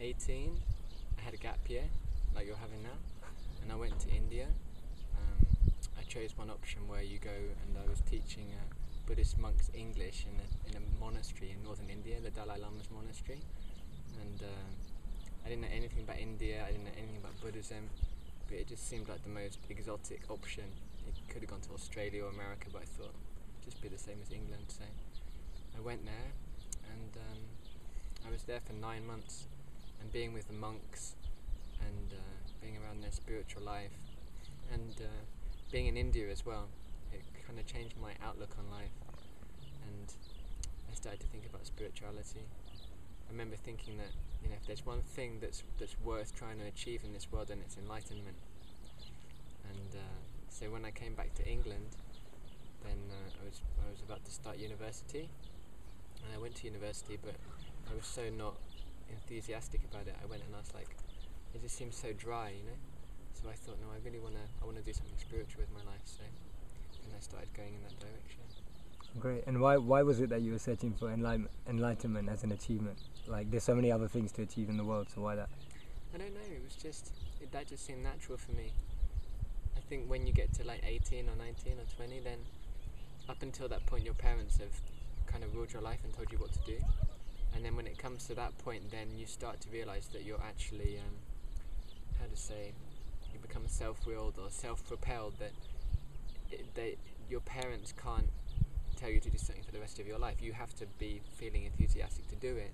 18, I had a gap year, like you're having now, and I went to India. I chose one option where you go, and I was teaching Buddhist monks English in a monastery in northern India, the Dalai Lama's monastery. And I didn't know anything about India, I didn't know anything about Buddhism, but it just seemed like the most exotic option. It could have gone to Australia or America, but I thought it'd just be the same as England. So I went there, and I was there for 9 months, and being with the monks and being around their spiritual life, and being in India as well, it kind of changed my outlook on life, and I started to think about spirituality. I remember thinking that, you know, if there's one thing that's worth trying to achieve in this world, then it's enlightenment. And so when I came back to England, then I was about to start university, and I went to university, but I was so not enthusiastic about it. I went and I was like, it just seems so dry, you know. So I thought, no, I really want to do something spiritual with my life. So then I started going in that direction. Great. And why was it that you were searching for enlightenment as an achievement? Like, there's so many other things to achieve in the world, so why that? I don't know, it was just, that just seemed natural for me. I think when you get to like 18 or 19 or 20, then up until that point your parents have kind of ruled your life and told you what to do. And then when it comes to that point, then you start to realise that you're actually, you become self-willed or self-propelled, that your parents can't tell you to do something for the rest of your life. You have to be feeling enthusiastic to do it.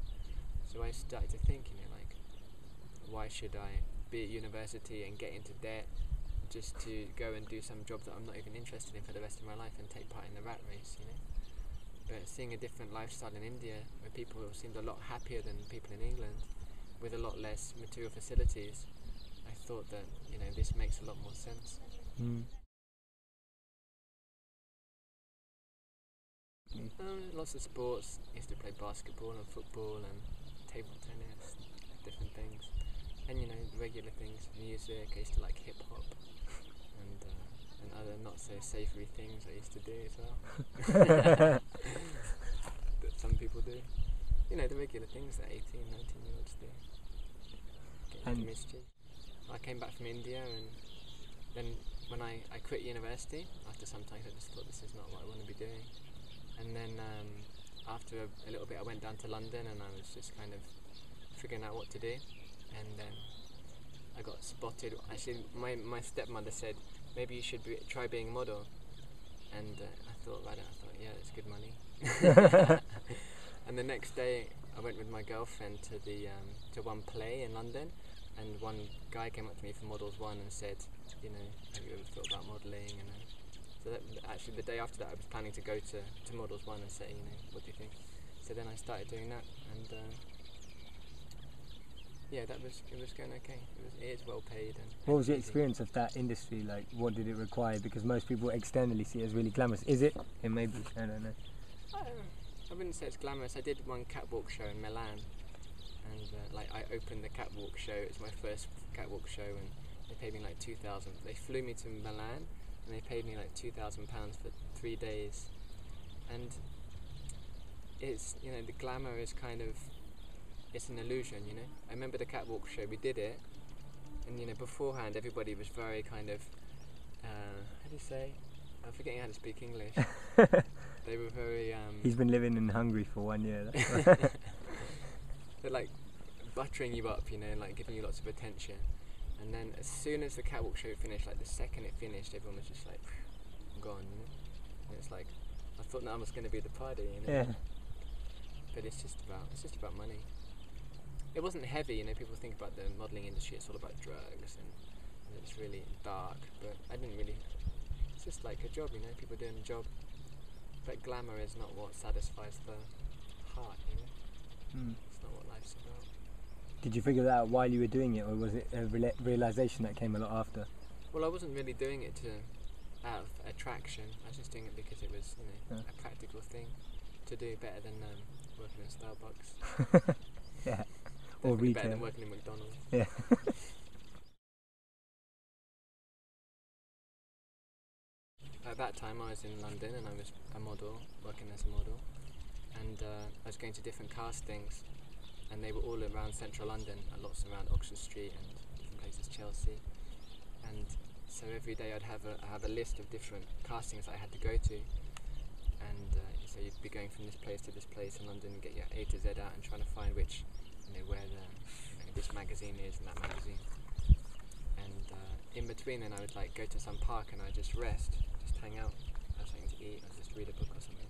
So I started to think, you know, like, why should I be at university and get into debt just to go and do some job that I'm not even interested in for the rest of my life and take part in the rat race, you know? But seeing a different lifestyle in India, where people seemed a lot happier than people in England, with a lot less material facilities, I thought that, you know, this makes a lot more sense. Lots of sports. I used to play basketball and football and table tennis, different things. And, you know, regular things, music. I used to like hip hop and other not so savoury things I used to do as well. That some people do. You know, the regular things that 18, 19-year-olds do. Get into mischief. I came back from India, and then when I quit university, after some time I just thought, this is not what I want to be doing. And then after a little bit I went down to London, and I was just kind of figuring out what to do. And then I got spotted. Actually, my stepmother said, maybe you should try being a model. And I thought, yeah, that's good money. And the next day I went with my girlfriend to one play in London, and one guy came up to me from Models One and said, you know, have you ever thought about modelling? And so actually the day after that I was planning to go to Models One and say, you know, what do you think? So then I started doing that, and yeah, it was going okay. It is well paid. And what was your experience of that industry like? What did it require? Because most people externally see it as really glamorous. Is it? It may be. I don't know. I wouldn't say it's glamorous. I did one catwalk show in Milan, and I opened the catwalk show. It was my first catwalk show, and they paid me like 2,000. They flew me to Milan, and they paid me like £2,000 for 3 days. And it's, you know, the glamour is kind of, it's an illusion, you know. I remember the catwalk show, we did it, and, you know, beforehand everybody was very kind of, how do you say? I'm forgetting how to speak English. They were very... He's been living in Hungary for 1 year. They're like buttering you up, you know, and like giving you lots of attention. And then as soon as the catwalk show finished, like the second it finished, everyone was just like, gone, you know. And it's like, I thought that was going to be the party, you know. Yeah. But it's just about money. It wasn't heavy, you know. People think about the modelling industry, it's all about drugs and it's really dark. But I didn't really. It's just like a job, you know. People doing a job. But glamour is not what satisfies the heart, you know. It's not what life's about. Did you figure that out while you were doing it, or was it a realisation that came a lot after? Well, I wasn't really doing it out of attraction. I was just doing it because it was, you know, a practical thing to do, better than working in Starbucks. Yeah. Definitely or retail. Better than working in McDonald's. Yeah. At that time I was in London and I was a model, working as a model, and I was going to different castings, and they were all around central London, lots around Oxford Street and different places, Chelsea. And so every day I'd have a list of different castings I had to go to, and so you'd be going from this place to this place in London and get your A to Z out and trying to find which, where this magazine is and that magazine. And in between then I would like go to some park and I'd just rest, just hang out, have something to eat, or just read a book or something.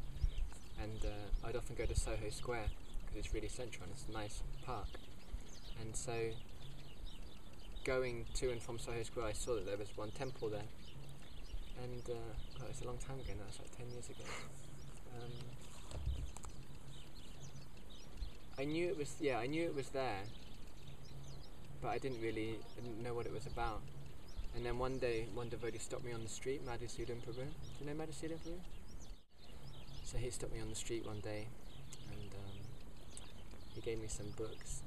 And I'd often go to Soho Square because it's really central and it's a nice park. And so going to and from Soho Square, I saw that there was one temple there, and it's a long time ago now, it's like 10 years ago. I knew it was there, but I didn't know what it was about. And then one day, one devotee stopped me on the street, Madhusudan Prabhu. Do you know Madhusudan Prabhu? So he stopped me on the street one day, and he gave me some books.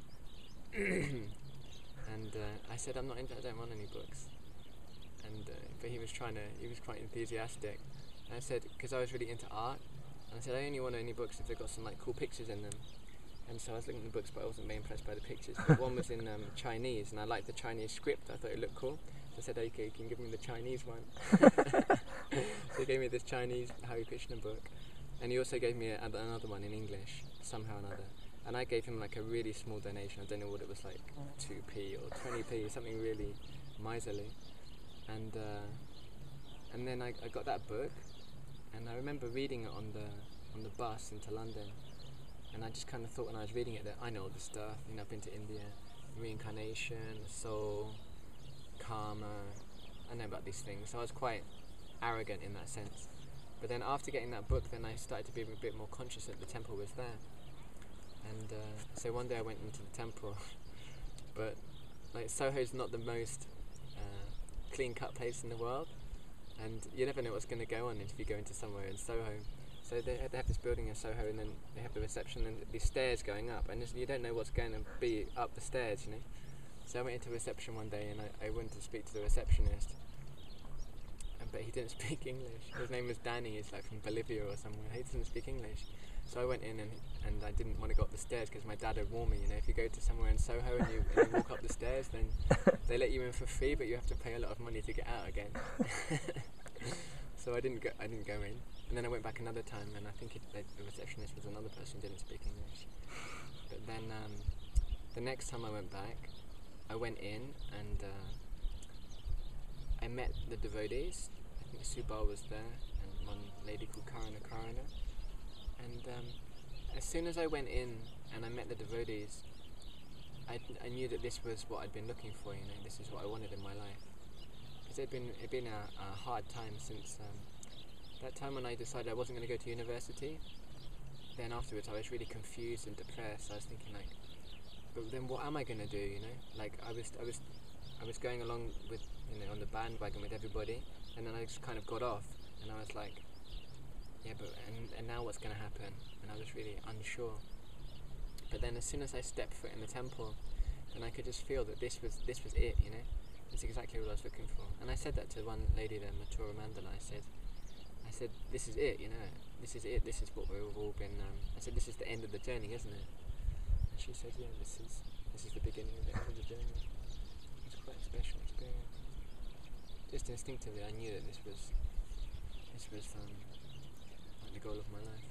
And I said, I don't want any books. And but he was quite enthusiastic. And I said, because I was really into art, and I said, I only want any books if they've got some like cool pictures in them. And so I was looking at the books, but I wasn't very impressed by the pictures. But one was in Chinese, and I liked the Chinese script. I thought it looked cool. So I said, okay, you can give me the Chinese one. So he gave me this Chinese Hare Krishna book. And he also gave me another one in English, somehow or another. And I gave him like a really small donation. I don't know what it was, like 2p or 20p, something really miserly. And then I got that book, and I remember reading it on the bus into London. And I just kind of thought when I was reading it that I know all this stuff. I've been to India, reincarnation, the soul, karma. I know about these things. So I was quite arrogant in that sense. But then after getting that book, then I started to be a bit more conscious that the temple was there. And so one day I went into the temple, but like Soho's not the most clean-cut place in the world, and you never know what's going to go on if you go into somewhere in Soho. So they have this building in Soho, and then they have the reception and these stairs going up, and you don't know what's going to be up the stairs, So I went into reception one day, and I went to speak to the receptionist, but he didn't speak English. His name was Danny. He's like from Bolivia or somewhere. He didn't speak English. So I went in and I didn't want to go up the stairs because my dad had warned me, if you go to somewhere in Soho and you walk up the stairs, then they let you in for free, but you have to pay a lot of money to get out again. So I didn't go in. And then I went back another time, and I think the receptionist was another person who didn't speak English. But then the next time I went back, I went in and I met the devotees. I think Subal was there, and one lady called Taruna Krsna. And as soon as I went in and I met the devotees, I knew that this was what I'd been looking for. This is what I wanted in my life. Because it'd been a hard time since that time when I decided I wasn't going to go to university. Then afterwards, I was really confused and depressed. I was thinking but then what am I going to do? Like I was going along with on the bandwagon with everybody, and then I just kind of got off, and I was like, yeah, but and now what's going to happen? And I was really unsure. But then as soon as I stepped foot in the temple, then I could just feel that this was it, It's exactly what I was looking for. And I said that to one lady there, Mathura Mandala. I said, this is it, This is it. This is what we've all been. I said, this is the end of the journey, isn't it? And she said, yeah, this is the beginning of the end of the journey. It was quite a special experience. Just instinctively, I knew that this was like the goal of my life.